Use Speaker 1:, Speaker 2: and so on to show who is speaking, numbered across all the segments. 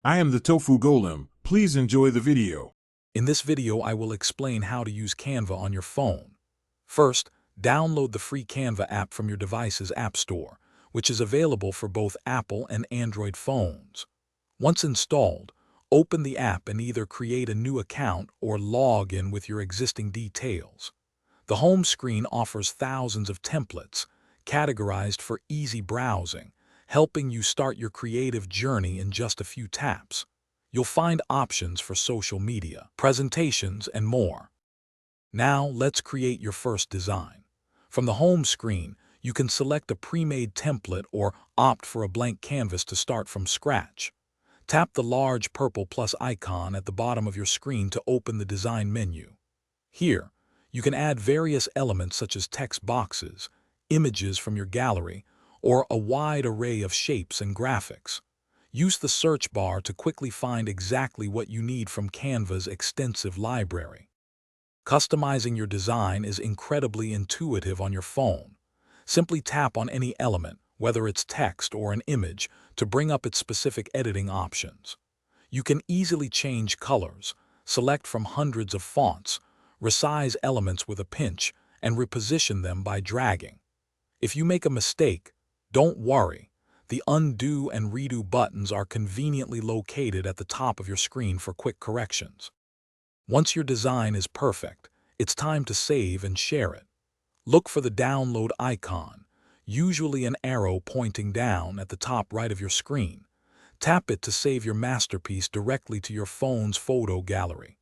Speaker 1: I am the Tofu Golem. Please enjoy the video.
Speaker 2: In this video, I will explain how to use Canva on your phone. First, download the free Canva app from your device's App Store, which is available for both Apple and Android phones. Once installed, open the app and either create a new account or log in with your existing details. The home screen offers thousands of templates, categorized for easy browsing, helping you start your creative journey in just a few taps. You'll find options for social media, presentations, and more. Now, let's create your first design. From the home screen, you can select a pre-made template or opt for a blank canvas to start from scratch. Tap the large purple plus icon at the bottom of your screen to open the design menu. Here, you can add various elements such as text boxes, images from your gallery, or a wide array of shapes and graphics. Use the search bar to quickly find exactly what you need from Canva's extensive library. Customizing your design is incredibly intuitive on your phone. Simply tap on any element, whether it's text or an image, to bring up its specific editing options. You can easily change colors, select from hundreds of fonts, resize elements with a pinch, and reposition them by dragging. If you make a mistake, don't worry. The undo and redo buttons are conveniently located at the top of your screen for quick corrections. Once your design is perfect, it's time to save and share it. Look for the download icon, usually an arrow pointing down at the top right of your screen. Tap it to save your masterpiece directly to your phone's photo gallery.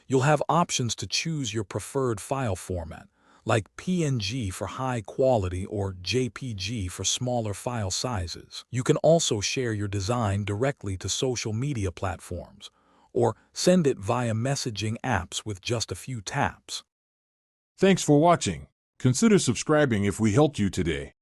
Speaker 2: You'll have options to choose your preferred file format, like PNG for high quality or JPG for smaller file sizes. You can also share your design directly to social media platforms, or send it via messaging apps with just a few taps.
Speaker 1: Thanks for watching. Consider subscribing if we helped you today.